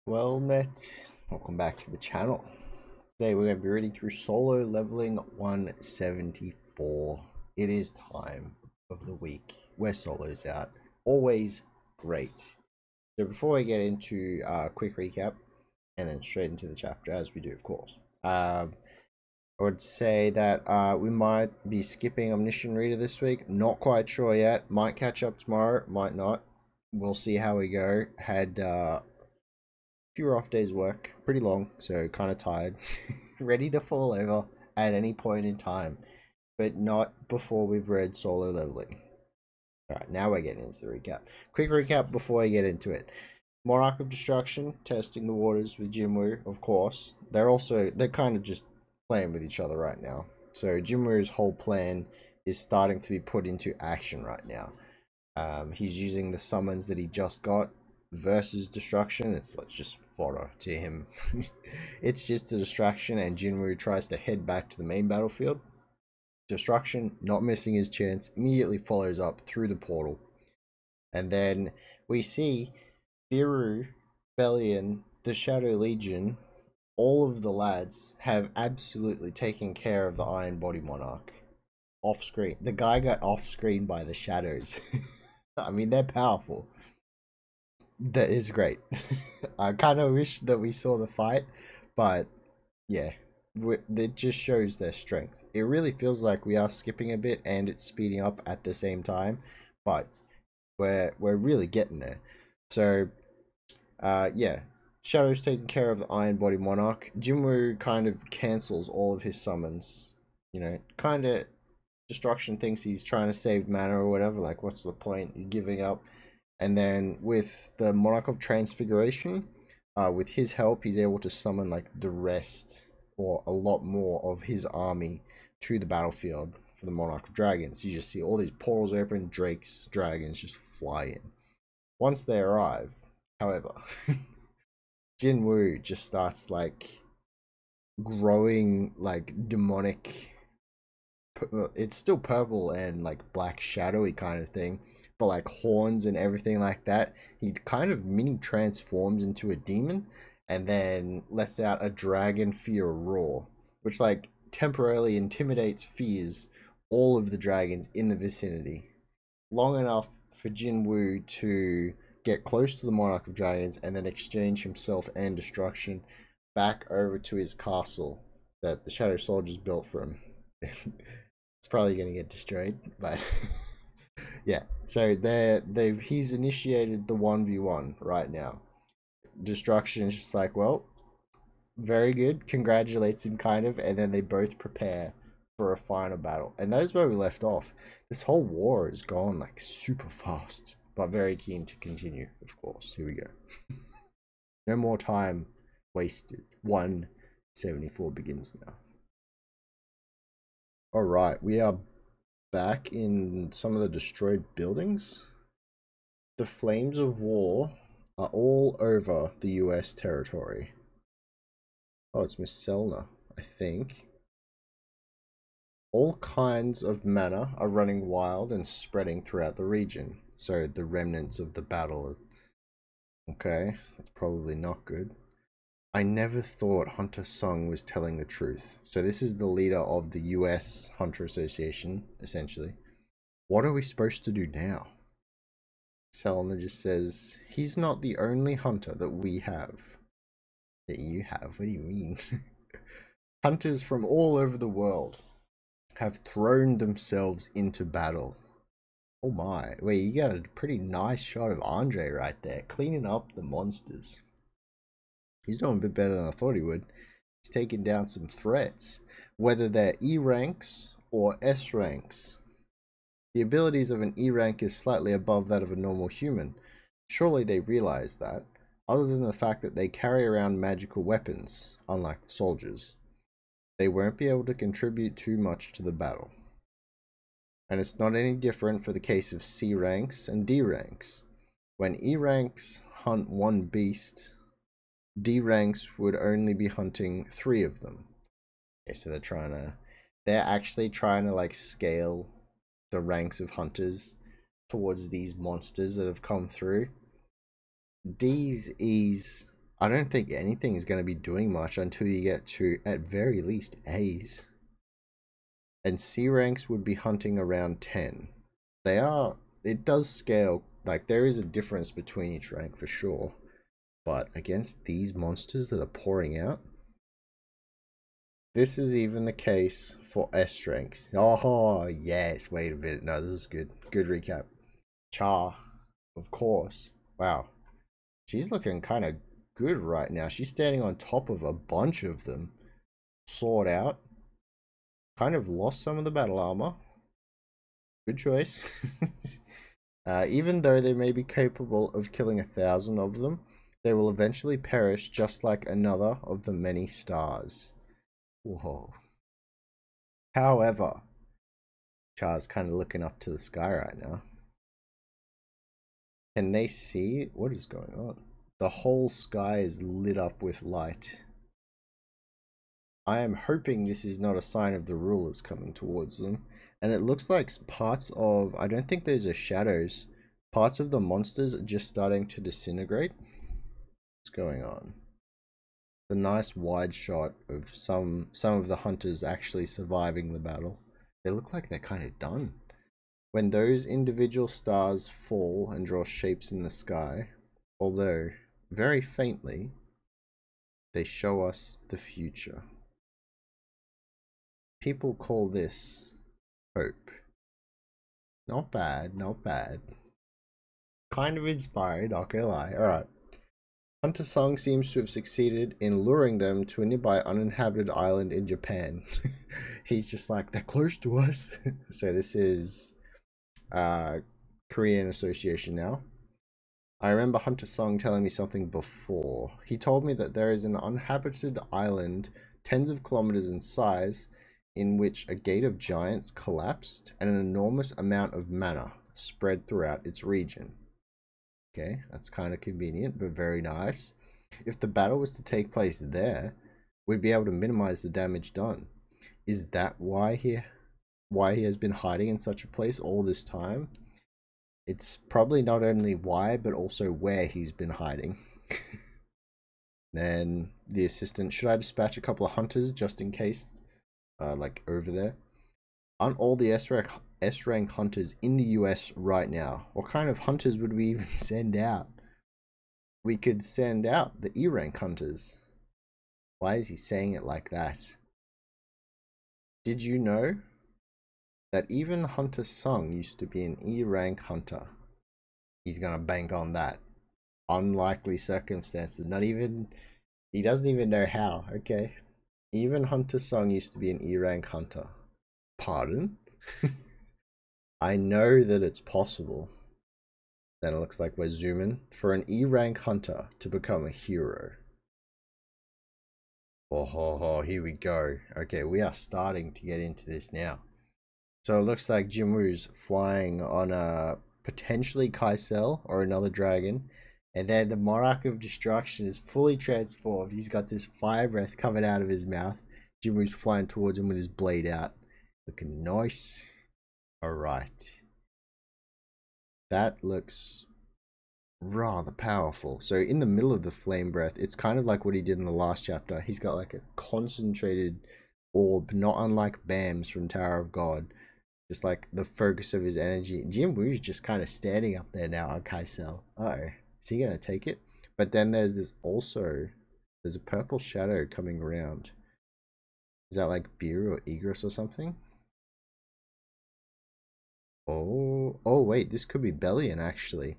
Well met, welcome back to the channel. Today we're going to be reading through solo leveling 174. It is time of the week where solo's out. Always great. So before we get into a quick recap and then straight into the chapter, as we do of course, I would say that we might be skipping Omniscient Reader this week. Not quite sure yet. Might catch up tomorrow, might not. We'll see how we go. Had few off days work, pretty long, so kind of tired, ready to fall over at any point in time, but not before we've read solo leveling. Alright, now we're getting into the recap. Quick recap before I get into it. Monarch of Destruction, testing the waters with Jin-Woo, of course. They're kind of just playing with each other right now. So Jin-Woo's whole plan is starting to be put into action right now. He's using the summons that he just got versus Destruction. It's like just fodder to him. It's just a distraction, and Jin-Woo tries to head back to the main battlefield. Destruction, not missing his chance, immediately follows up through the portal. And then we see Biru, Bellion, the Shadow Legion, all of the lads have absolutely taken care of the Iron Body Monarch. Off screen. The guy got off screen by the shadows. I mean, they're powerful. That is great. I kind of wish that we saw the fight, but yeah, it just shows their strength. It really feels like we are skipping a bit and it's speeding up at the same time, but we're really getting there. So, yeah, Shadow's taking care of the Iron Body Monarch. Jin-Woo kind of cancels all of his summons. You know, kind of Destruction thinks he's trying to save mana or whatever. Like, what's the point? You're giving up. And then with the Monarch of Transfiguration, with his help, he's able to summon like the rest or a lot more of his army to the battlefield for the Monarch of Dragons. You just see all these portals open, drakes, dragons just fly in. Once they arrive, however, Jin-Woo just starts like growing like demonic. It's still purple and like black shadowy kind of thing, but like horns and everything like that. He kind of mini transforms into a demon and then lets out a dragon fear roar, which like temporarily intimidates, fears all of the dragons in the vicinity long enough for Jin-Woo to get close to the Monarch of Dragons and then exchange himself and Destruction back over to his castle that the Shadow Soldiers built for him. It's probably going to get destroyed, but yeah. So he's initiated the 1v1 right now. Destruction is just like, well, very good, congratulates him kind of, and then they both prepare for a final battle. And that is where we left off. This whole war is gone like super fast, but very keen to continue, of course. Here we go. No more time wasted. 174 begins now. Alright, we are back in some of the destroyed buildings. The flames of war are all over the US territory. Oh, it's Miss Selna, I think. All kinds of mana are running wild and spreading throughout the region. So the remnants of the battle. Okay, that's probably not good. I never thought Hunter Sung was telling the truth. So this is the leader of the US Hunter Association, essentially. What are we supposed to do now? Selena just says, he's not the only hunter that we have. That you have? What do you mean? Hunters from all over the world have thrown themselves into battle. Oh my. Wait, you got a pretty nice shot of Andre right there, cleaning up the monsters. He's doing a bit better than I thought he would. He's taking down some threats, whether they're E ranks or S ranks. The abilities of an E rank is slightly above that of a normal human. Surely they realize that, other than the fact that they carry around magical weapons, unlike the soldiers. They won't be able to contribute too much to the battle. And it's not any different for the case of C ranks and D ranks. When E ranks hunt one beast, D ranks would only be hunting 3 of them. Okay, so they're actually trying to like scale the ranks of hunters towards these monsters that have come through. D's, E's I don't think anything is going to be doing much until you get to, at very least, A's. And C ranks would be hunting around 10. They are, it does scale, like there is a difference between each rank for sure. But against these monsters that are pouring out, this is even the case for S ranks. Oh, yes, wait a minute. No, this is good. Good recap. Cha, of course. Wow. She's looking kind of good right now. She's standing on top of a bunch of them. Sword out. Kind of lost some of the battle armor. Good choice. Even though they may be capable of killing 1,000 of them, they will eventually perish just like another of the many stars. Whoa. However, Char's kind of looking up to the sky right now. Can they see what is going on? The whole sky is lit up with light. I am hoping this is not a sign of the rulers coming towards them. And it looks like parts of, I don't think those are shadows. Parts of the monsters are just starting to disintegrate. What's going on? The nice wide shot of some of the hunters actually surviving the battle. They look like they're kind of done. When those individual stars fall and draw shapes in the sky, although very faintly, they show us the future. People call this hope. Not bad, not bad. Kind of inspired, not gonna lie. Alright. Hunter Sung seems to have succeeded in luring them to a nearby uninhabited island in Japan. He's just like, they're close to us. So this is Korean association now. I remember Hunter Sung telling me something before. He told me that there is an uninhabited island tens of kilometers in size in which a gate of giants collapsed and an enormous amount of mana spread throughout its region. Okay, that's kind of convenient, but very nice. If the battle was to take place there, we'd be able to minimize the damage done. Is that why he has been hiding in such a place all this time? It's probably not only why, but also where he's been hiding. Then the assistant, should I dispatch a couple of hunters just in case? Like over there? Aren't all the S-rank hunters in the US right now? What kind of hunters would we even send out? We could send out the E-rank hunters. Why is he saying it like that? Did you know that even Hunter Sung used to be an E-rank hunter? He's gonna bank on that. Unlikely circumstances. Not even... He doesn't even know how. Okay. Even Hunter Sung used to be an E-rank hunter. Pardon? I know that it's possible. Then it looks like we're zooming for an E-rank hunter to become a hero. Oh, here we go. Okay, we are starting to get into this now. So it looks like Jin-Woo's flying on a potentially Kaisel or another dragon. And then the Monarch of Destruction is fully transformed. He's got this fire breath coming out of his mouth. Jin-Woo's flying towards him with his blade out. Looking nice. Alright. That looks rather powerful. So in the middle of the flame breath, it's kind of like what he did in the last chapter. He's got like a concentrated orb, not unlike Bam's from Tower of God. Just like the focus of his energy. Jin-Woo's just kind of standing up there now on Kaisel. Uh-oh. Is he going to take it? But then there's this also... There's a purple shadow coming around. Is that like Beer or Egress or something? Oh, wait, this could be Bellion actually.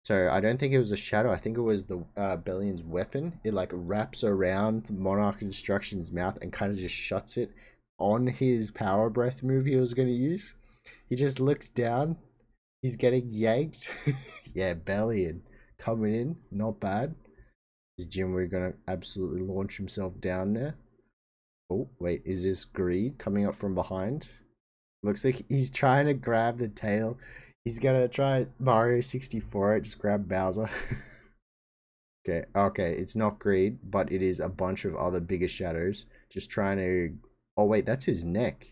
So I don't think it was a shadow. I think it was the Bellion's weapon. It like wraps around Monarch of Destruction's mouth and kind of just shuts it on his power breath move he was going to use. He just looks down. He's getting yanked. Yeah, Bellion coming in. Not bad. Is Jin-Woo going to absolutely launch himself down there? Oh, wait. Is this Greed coming up from behind? Looks like he's trying to grab the tail. He's gonna try Mario 64 it, just grab Bowser. Okay, it's not Greed, but it is a bunch of other bigger shadows. Just trying to... Oh wait, that's his neck.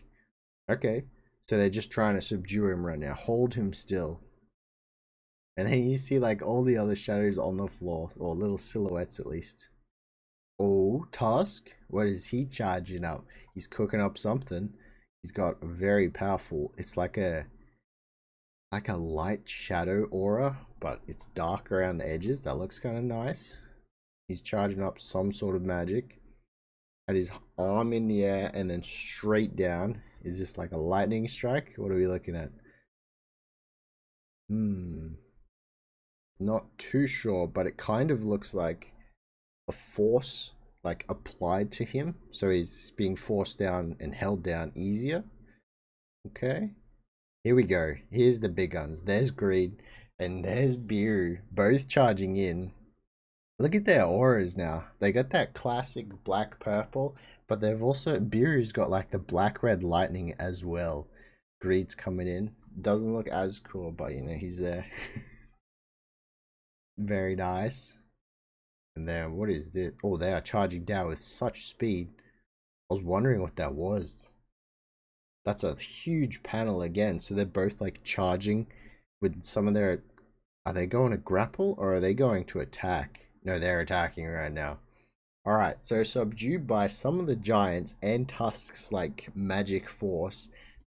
Okay, so they're just trying to subdue him right now. Hold him still. And then you see like all the other shadows on the floor, or little silhouettes at least. Oh, Tusk, what is he charging up? He's cooking up something. He's got a very powerful, it's like a light shadow aura, but it's dark around the edges. That looks kind of nice. He's charging up some sort of magic. Had his arm in the air and then straight down. Is this like a lightning strike? What are we looking at? Not too sure, but it kind of looks like a force like applied to him. So he's being forced down and held down easier. Okay. Here we go. Here's the big guns. There's Greed and there's Biru, both charging in. Look at their auras now. They got that classic black purple, but they've also, Biru's got like the black red lightning as well. Greed's coming in. Doesn't look as cool, but you know, he's there. Very nice. And then what is this? Oh, they are charging down with such speed. I was wondering what that was. That's a huge panel again. So they're both like charging with some of their... Are they going to grapple or are they going to attack? No, they're attacking right now. Alright, so subdued by some of the giants and Tusk's like magic force,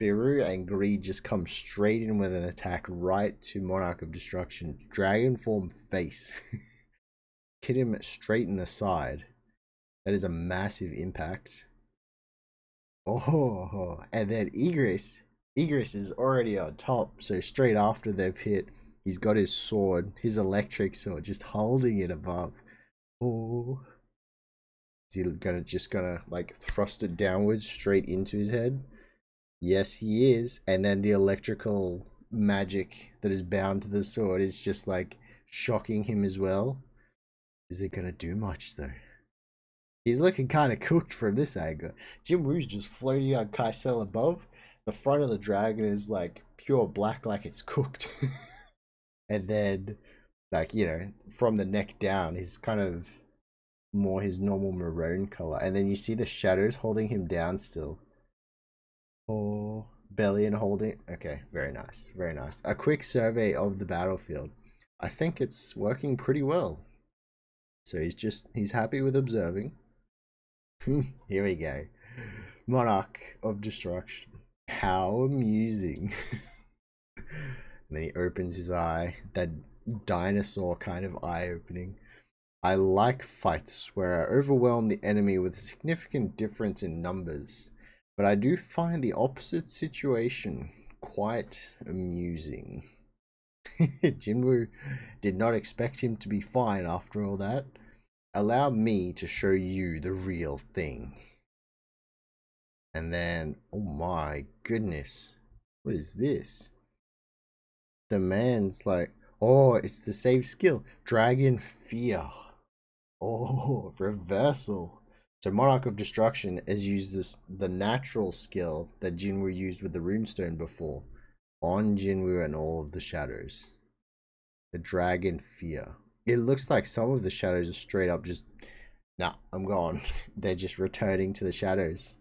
Biru and Greed just come straight in with an attack right to Monarch of Destruction. Dragon form face. Hit him straight in the side. That is a massive impact. Oh, and then Igris. Igris is already on top, so straight after they've hit, he's got his sword, his electric sword, just holding it above. Oh. Is he gonna like thrust it downwards straight into his head? Yes, he is. And then the electrical magic that is bound to the sword is just like shocking him as well. Is it gonna do much though? He's looking kind of cooked from this angle. Jin-Woo's just floating on Kaisel above. The front of the dragon is like pure black, like it's cooked. And then, like, you know, from the neck down, he's kind of more his normal maroon color. And then you see the shadows holding him down still. Oh, belly and holding. Okay, very nice. Very nice. A quick survey of the battlefield. I think it's working pretty well. So he's happy with observing. Here we go. Monarch of Destruction. How amusing. And then he opens his eye. That dinosaur kind of eye opening. I like fights where I overwhelm the enemy with a significant difference in numbers. But I do find the opposite situation quite amusing. Jin-Woo did not expect him to be fine after all that. Allow me to show you the real thing. And then, oh my goodness, what is this? The man's like, oh, it's the same skill. Dragon Fear. Oh, reversal. So Monarch of Destruction has used the natural skill that Jin-Woo used with the runestone before on Jin-Woo and all of the shadows. The Dragon Fear. It looks like some of the shadows are straight up just, nah, I'm gone. They're just returning to the shadows.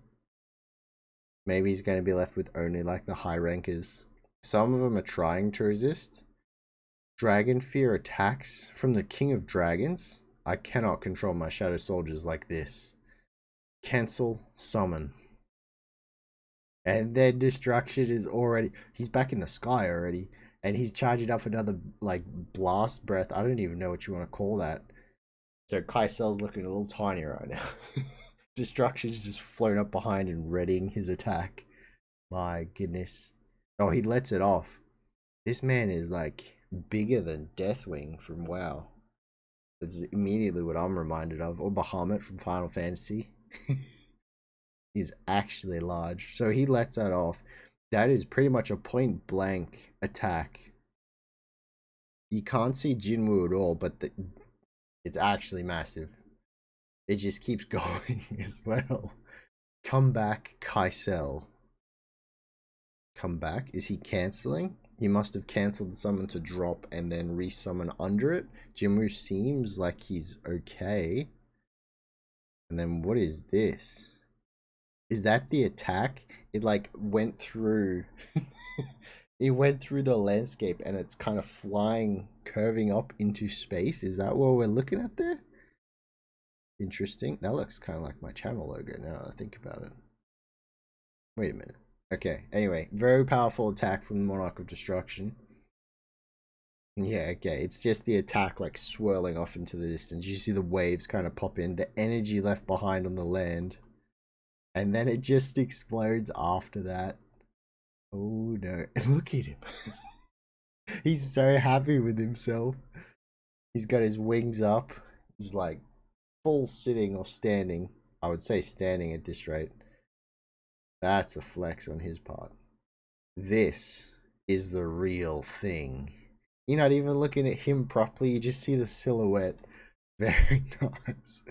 Maybe he's going to be left with only like the high rankers. Some of them are trying to resist. Dragon Fear attacks from the King of Dragons. I cannot control my shadow soldiers like this. Cancel, summon. And then destruction is already... He's back in the sky already. And he's charging up another, like, blast breath. I don't even know what you want to call that. So Kaisel's looking a little tiny right now. Destruction's just flown up behind and readying his attack. My goodness. Oh, he lets it off. This man is, like, bigger than Deathwing from WoW. That's immediately what I'm reminded of. Or Bahamut from Final Fantasy. Is actually large. So he lets that off. That is pretty much a point blank attack. You can't see Jin-Woo at all, but it's actually massive. It just keeps going as well. Come back, Kaisel. Come back? Is he cancelling? He must have cancelled the summon to drop and then resummon under it. Jin-Woo seems like he's okay. And then what is this? Is that the attack? It like went through It went through the landscape and it's kind of flying, curving up into space. Is that what we're looking at there? Interesting. That looks kind of like my channel logo now that I think about it. Wait a minute. Okay, anyway, very powerful attack from the Monarch of Destruction. Yeah, okay, it's just the attack like swirling off into the distance. You see the waves kind of pop in, the energy left behind on the land. And then it just explodes after that. Oh no, look at him. He's so happy with himself. He's got his wings up. He's like full sitting or standing. I would say standing at this rate. That's a flex on his part. This is the real thing. You're not even looking at him properly. You just see the silhouette. Very nice.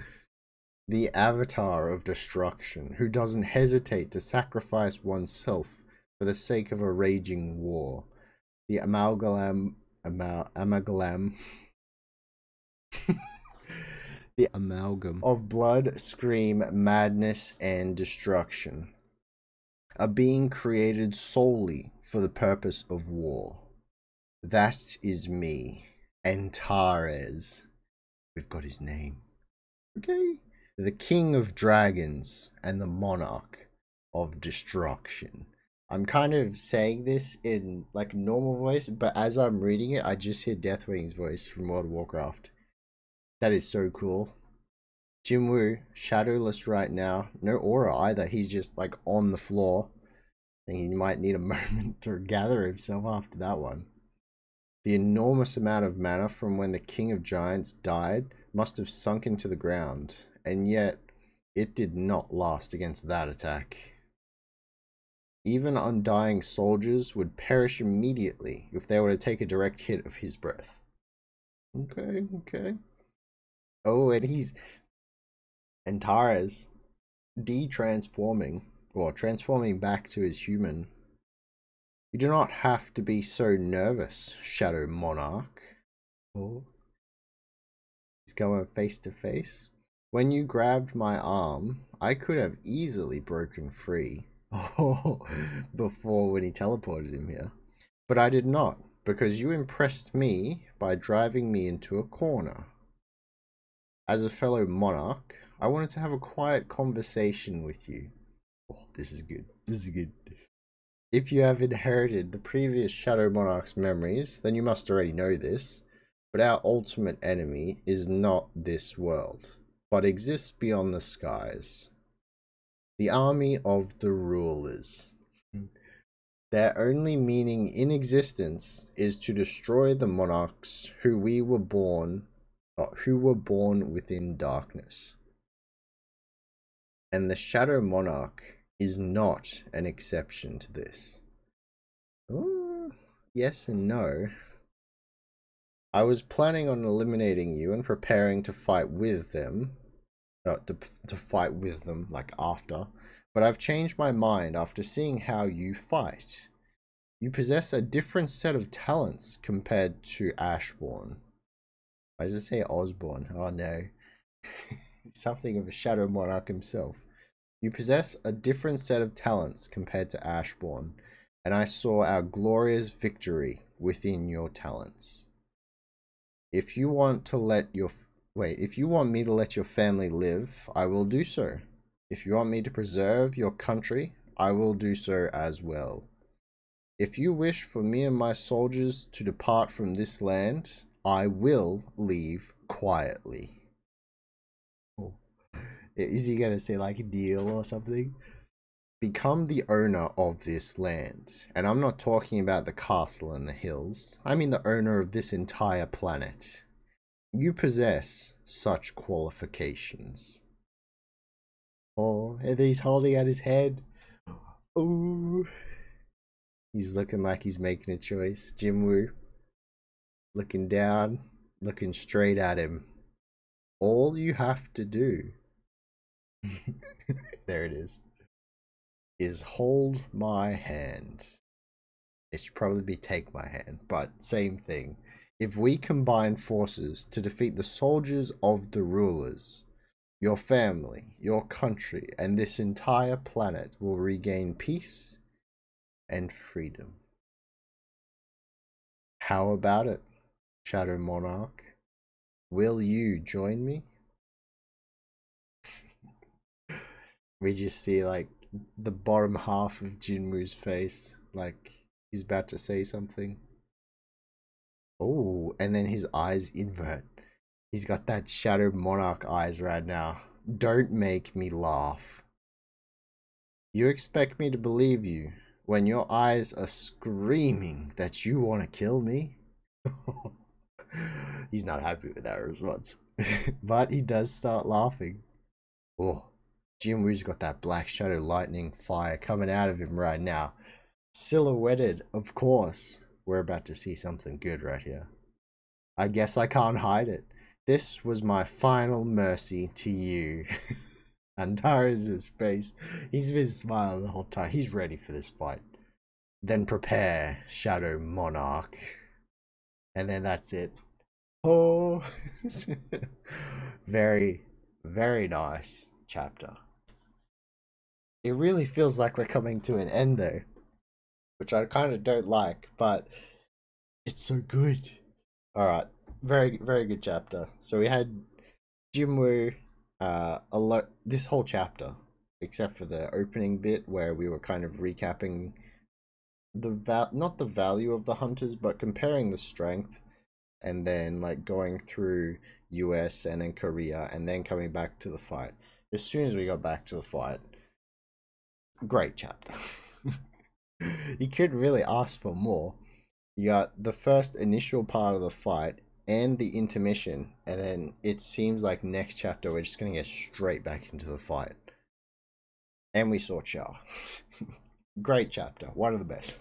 The avatar of destruction, who doesn't hesitate to sacrifice oneself for the sake of a raging war. The amalgam the amalgam of blood, scream, madness, and destruction. A being created solely for the purpose of war. That is me, Antares. We've got his name. Okay. The King of Dragons and the Monarch of Destruction. I'm kind of saying this in like normal voice, but as I'm reading it, I just hear Deathwing's voice from World of Warcraft. That is so cool. Jin-Woo, shadowless right now. No aura either. He's just like on the floor. I think he might need a moment to gather himself after that one. The enormous amount of mana from when the King of Giants died must have sunk into the ground, and yet it did not last against that attack. Even undying soldiers would perish immediately if they were to take a direct hit of his breath. Okay, okay. Oh, and he's Antares de-transforming, or transforming back to his human. You do not have to be so nervous, Shadow Monarch. Oh, he's going face to face. When you grabbed my arm, I could have easily broken free. Oh, before when he teleported him here. But I did not, because you impressed me by driving me into a corner. As a fellow monarch, I wanted to have a quiet conversation with you. Oh, this is good. This is good. If you have inherited the previous Shadow Monarch's memories, then you must already know this. But our ultimate enemy is not this world, but exists beyond the skies. The army of the rulers. Their only meaning in existence is to destroy the monarchs who were born within darkness. And the Shadow Monarch is not an exception to this. Ooh, yes and no. I was planning on eliminating you and preparing to fight with them. To fight with them, like after. But I've changed my mind after seeing how you fight. You possess a different set of talents compared to Ashbourne. Why does it say Osborne? Oh no. Something of a Shadow Monarch himself. You possess a different set of talents compared to Ashbourne, and I saw our glorious victory within your talents. If you want to let your if you want me to let your family live, I will do so. If you want me to preserve your country, I will do so as well. If you wish for me and my soldiers to depart from this land, I will leave quietly. Oh. Is he gonna say like a deal or something? Become the owner of this land. And I'm not talking about the castle and the hills. I mean the owner of this entire planet. You possess such qualifications. Oh, and he's holding out his head. Ooh. He's looking like he's making a choice. Jin-Woo. Looking down. Looking straight at him. All you have to do. There it is hold my hand. It should probably be take my hand, but same thing. If we combine forces to defeat the soldiers of the rulers, your family, your country, and this entire planet will regain peace and freedom. How about it, Shadow Monarch? Will you join me? We just see like the bottom half of Jin-Woo's face, like he's about to say something. Oh, and then his eyes invert. He's got that Shadow Monarch eyes right now. Don't make me laugh. You expect me to believe you when your eyes are screaming that you want to kill me? He's not happy with that response. But he does start laughing. Oh, Jin-Woo's got that black shadow lightning fire coming out of him right now. Silhouetted, of course. We're about to see something good right here. I guess I can't hide it. This was my final mercy to you. Antares' face. He's been smiling the whole time. He's ready for this fight. Then prepare, Shadow Monarch. And then that's it. Oh, very, very nice chapter. It really feels like we're coming to an end though, which I kind of don't like, but it's so good. All right, very, very good chapter. So we had Jin-Woo, a lot this whole chapter, except for the opening bit where we were kind of recapping not the value of the hunters, but comparing the strength, and then like going through US and then Korea and then coming back to the fight. As soon as we got back to the fight, great chapter. You couldn't really ask for more. You got the first initial part of the fight and the intermission, and then it seems like next chapter we're just gonna get straight back into the fight. And we saw Chow. Great chapter, one of the best.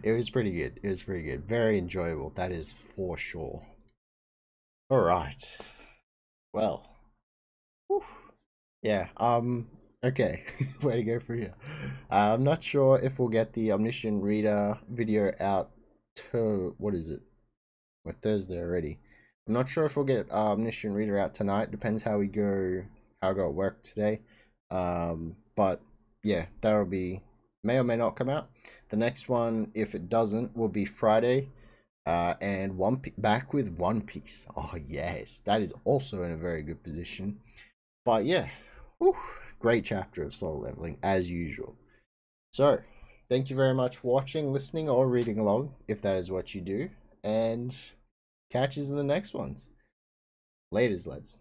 It was pretty good. It was pretty good. Very enjoyable, that is for sure. All right. Well. Whew. Yeah. Okay. Where to go from here? I'm not sure if we'll get the Omniscient Reader video out to what is it? We're Thursday already. I'm not sure if we'll get Omniscient Reader out tonight. Depends how we go. How I go at work today. But yeah, that'll be may or may not come out. The next one, if it doesn't, will be Friday. And back with One Piece. Oh yes, that is also in a very good position. But yeah, whew, great chapter of Soul Leveling as usual. So, thank you very much for watching, listening, or reading along, if that is what you do. And catch us in the next ones. Laters, lads.